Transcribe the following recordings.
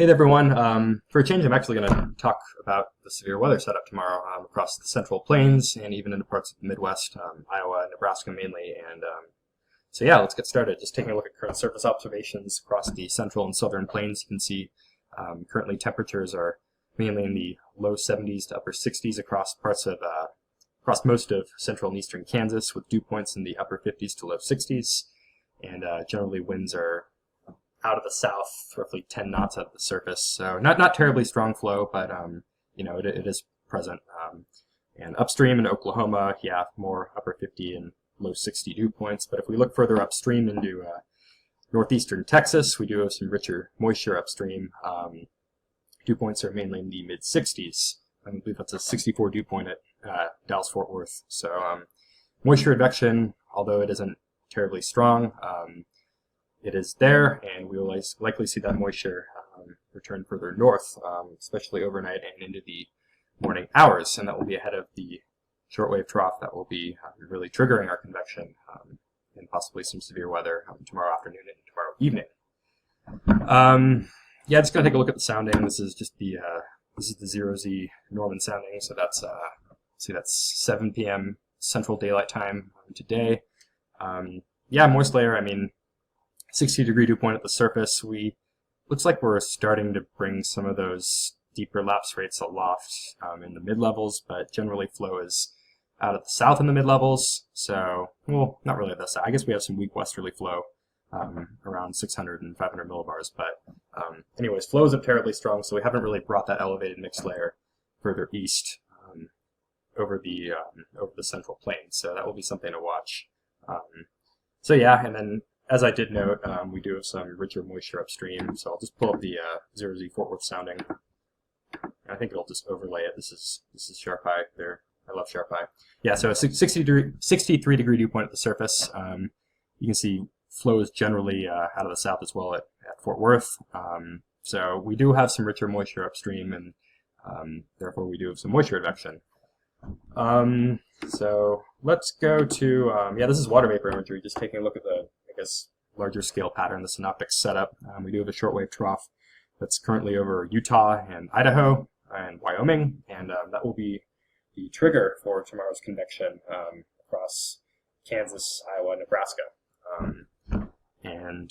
Hey there, everyone. For a change, I'm actually going to talk about the severe weather setup tomorrow across the Central Plains and even into parts of the Midwest, Iowa, Nebraska mainly. So yeah, let's get started. Just taking a look at current surface observations across the Central and Southern Plains. You can see currently temperatures are mainly in the low 70s to upper 60s across across most of central and eastern Kansas, with dew points in the upper 50s to low 60s. And generally winds are out of the south, roughly 10 knots out of the surface. So not terribly strong flow, but it is present. And upstream in Oklahoma, yeah, more upper 50 and low 60 dew points. But if we look further upstream into northeastern Texas, we do have some richer moisture upstream. Dew points are mainly in the mid 60s. I believe that's a 64 dew point at Dallas-Fort Worth. So moisture advection, although it isn't terribly strong, it is there, and we will likely see that moisture return further north, especially overnight and into the morning hours, and that will be ahead of the shortwave trough that will be really triggering our convection and possibly some severe weather tomorrow afternoon and tomorrow evening. Yeah, just going to take a look at the sounding. This is just the 0Z Norman sounding, so that's that's 7 p.m. Central Daylight Time today. Yeah, moist layer. I mean, 60-degree dew point at the surface. Looks like we're starting to bring some of those deeper lapse rates aloft in the mid-levels, but generally flow is out of the south in the mid-levels. So, well, not really the south. I guess we have some weak westerly flow around 600 and 500 millibars. But anyways, flow isn't terribly strong, so we haven't really brought that elevated mixed layer further east over the Central Plains. So that will be something to watch. So yeah, and then as I did note, we do have some richer moisture upstream, so I'll just pull up the 0Z Fort Worth sounding. I think it'll just overlay it. This is Sharp Eye there. I love Sharp Eye. Yeah, so a 63-degree dew point at the surface. You can see flow is generally out of the south as well at Fort Worth. So we do have some richer moisture upstream, and therefore we do have some moisture advection. So let's go to, yeah, this is water vapor imagery, just taking a look at the, larger scale pattern, the synoptic setup. We do have a shortwave trough that's currently over Utah and Idaho and Wyoming, and that will be the trigger for tomorrow's convection across Kansas, Iowa, Nebraska. And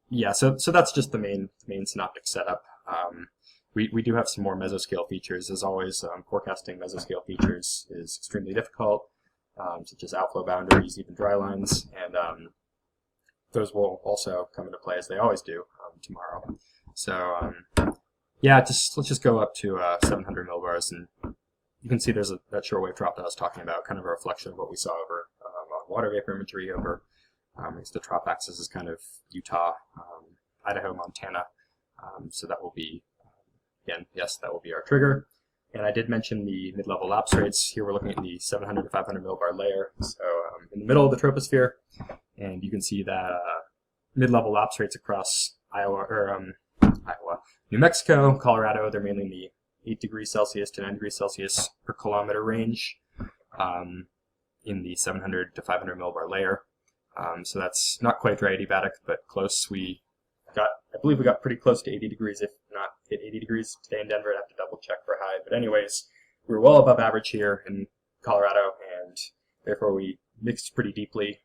yeah, so that's just the main synoptic setup. We do have some more mesoscale features. As always, forecasting mesoscale features is extremely difficult, such as outflow boundaries, even dry lines, and those will also come into play, as they always do, tomorrow. So yeah, let's just go up to 700 millibars, and you can see there's that shortwave drop that I was talking about, kind of a reflection of what we saw over on water vapor imagery over. The trough axis is kind of Utah, Idaho, Montana. So that will be, again, yes, that will be our trigger. And I did mention the mid-level lapse rates. Here we're looking at the 700 to 500 millibar layer. So in the middle of the troposphere, and you can see that mid-level lapse rates across New Mexico, Colorado, they're mainly in the 8 degrees Celsius to 9 degrees Celsius per kilometer range in the 700 to 500 millibar layer. So that's not quite dry adiabatic, but close. I believe we got pretty close to 80 degrees, if not hit 80 degrees today in Denver. I'd have to double check for high. But anyways, we're well above average here in Colorado, and therefore we mixed pretty deeply.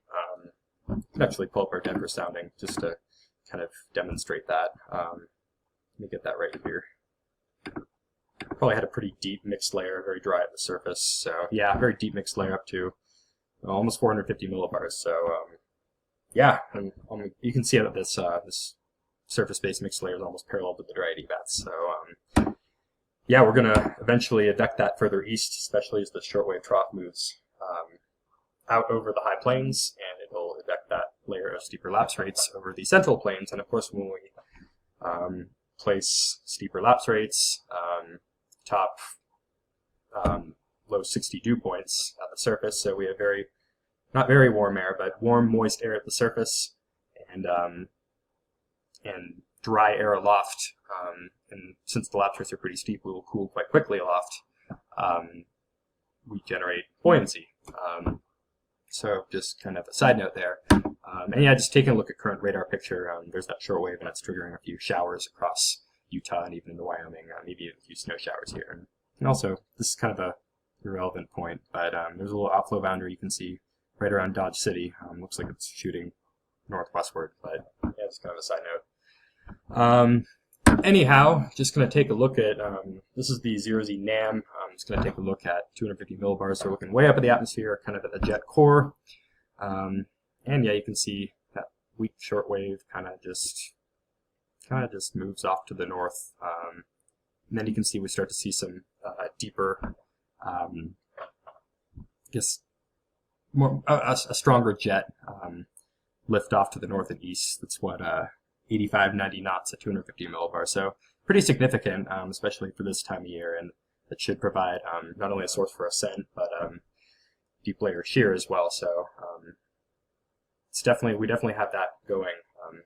You can actually pull up our Denver sounding just to kind of demonstrate that. Let me get that right here. Probably had a pretty deep mixed layer, very dry at the surface. So yeah, very deep mixed layer up to almost 450 millibars. So yeah, and you can see that this surface-based mixed layer is almost parallel to the dry adiabats. So yeah, we're going to eventually advect that further east, especially as the shortwave trough moves out over the high plains, and it'll advect that layer of steeper lapse rates over the central plains. And of course, when we place steeper lapse rates, top low 60 dew points at the surface, so we have not very warm air, but warm, moist air at the surface, and dry air aloft. And since the lapse rates are pretty steep, we will cool quite quickly aloft. We generate buoyancy. So just kind of a side note there. And yeah, just taking a look at current radar picture, there's that short wave, and it's triggering a few showers across Utah and even into Wyoming, maybe a few snow showers here. And also, this is kind of a irrelevant point, but there's a little outflow boundary you can see right around Dodge City. Looks like it's shooting northwestward, but yeah, just kind of a side note. Anyhow, just going to take a look at, this is the 0Z NAM. I'm just going to take a look at 250 millibars. So we're looking way up at the atmosphere, kind of at the jet core. And yeah, you can see that weak shortwave kind of just moves off to the north. And then you can see we start to see some deeper, I guess, more a stronger jet lift off to the north and east. That's what 85, 90 knots at 250 millibars. So pretty significant, especially for this time of year, and it should provide not only a source for ascent, but deep layer shear as well. So we definitely have that going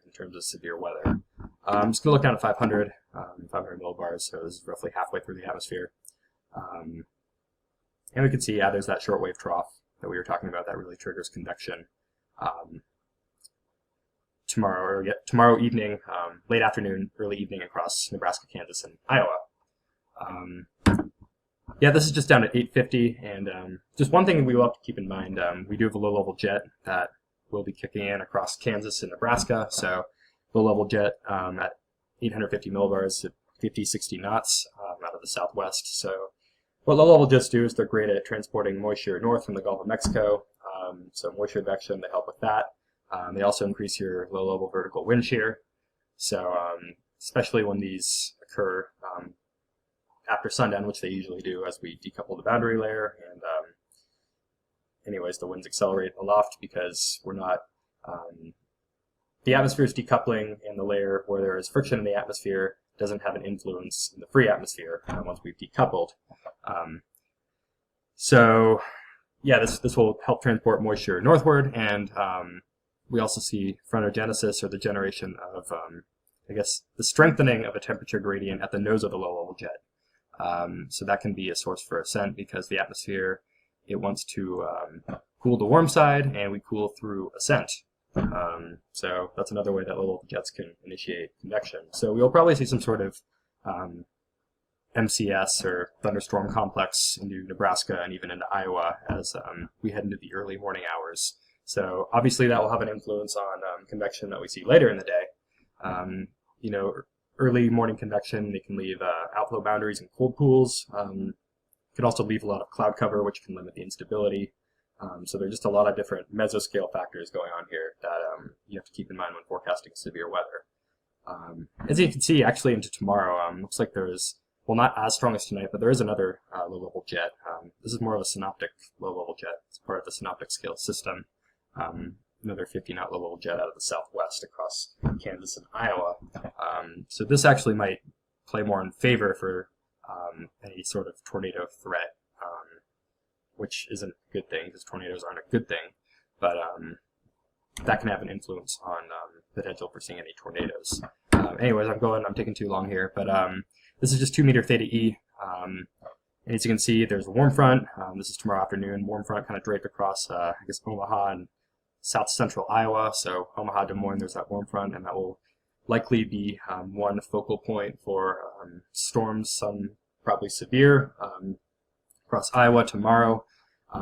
in terms of severe weather. I'm just gonna look down at 500 millibars. So this is roughly halfway through the atmosphere, and we can see, yeah, there's that shortwave trough that we were talking about that really triggers convection. Tomorrow evening, late afternoon, early evening across Nebraska, Kansas, and Iowa. Yeah, this is just down at 850, and just one thing we will have to keep in mind, we do have a low-level jet that will be kicking in across Kansas and Nebraska, so low-level jet at 850 millibars at 50, 60 knots out of the southwest. So what low-level jets do is they're great at transporting moisture north from the Gulf of Mexico, so moisture advection, they help with that. They also increase your low-level vertical wind shear. So especially when these occur after sundown, which they usually do as we decouple the boundary layer. And anyways, the winds accelerate aloft because we're not, the atmosphere is decoupling, and the layer where there is friction in the atmosphere doesn't have an influence in the free atmosphere once we've decoupled. So yeah, this will help transport moisture northward, and we also see frontogenesis, or the generation of, I guess, the strengthening of a temperature gradient at the nose of the low-level jet. So that can be a source for ascent because the atmosphere, it wants to cool the warm side, and we cool through ascent. So that's another way that low-level jets can initiate convection. So we'll probably see some sort of MCS, or thunderstorm complex, into Nebraska and even into Iowa as we head into the early morning hours. So obviously that will have an influence on convection that we see later in the day. You know, early morning convection, they can leave outflow boundaries and cold pools. Can also leave a lot of cloud cover, which can limit the instability. So there's just a lot of different mesoscale factors going on here that you have to keep in mind when forecasting severe weather. As you can see, actually into tomorrow, looks like there's, well, not as strong as tonight, but there is another low-level jet. This is more of a synoptic low-level jet. It's part of the synoptic scale system. Another 50-knot low-level jet out of the southwest across Kansas and Iowa. So this actually might play more in favor for any sort of tornado threat, which isn't a good thing because tornadoes aren't a good thing, but that can have an influence on potential for seeing any tornadoes. Anyways, I'm taking too long here, but this is just 2 meter theta E. And as you can see, there's a warm front. This is tomorrow afternoon. Warm front kind of draped across, I guess, Omaha and south central Iowa. So Omaha, Des Moines, there's that warm front, and that will likely be one focal point for storms, some probably severe, across Iowa tomorrow.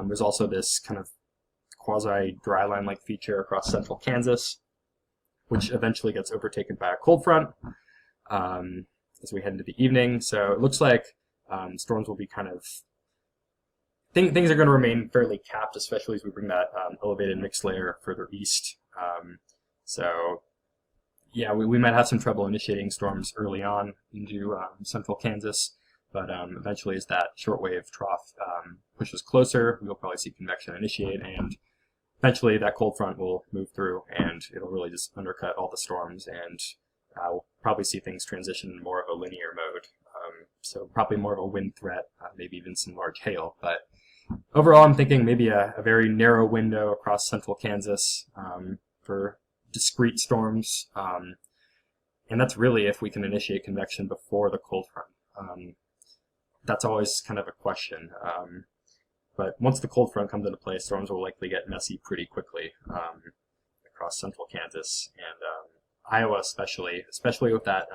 There's also this kind of quasi dry line-like feature across central Kansas, which eventually gets overtaken by a cold front as we head into the evening. So it looks like storms will be kind of, things are going to remain fairly capped, especially as we bring that elevated mixed layer further east. So yeah, we might have some trouble initiating storms early on into central Kansas, but eventually as that shortwave trough pushes closer, we'll probably see convection initiate, and eventually that cold front will move through, and it'll really just undercut all the storms, and we'll probably see things transition in more of a linear mode. So probably more of a wind threat, maybe even some large hail. But overall, I'm thinking maybe a very narrow window across central Kansas for discrete storms. And that's really if we can initiate convection before the cold front. That's always kind of a question. But once the cold front comes into play, storms will likely get messy pretty quickly across central Kansas and Iowa especially with that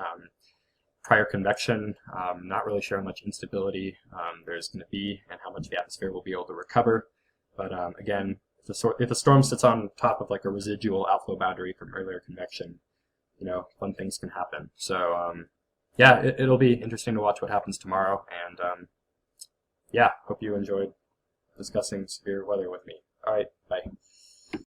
prior convection, not really sure how much instability there's going to be and how much the atmosphere will be able to recover. But again, if the storm sits on top of like a residual outflow boundary from earlier convection, fun things can happen. So yeah, it'll be interesting to watch what happens tomorrow. And yeah, hope you enjoyed discussing severe weather with me. All right, bye.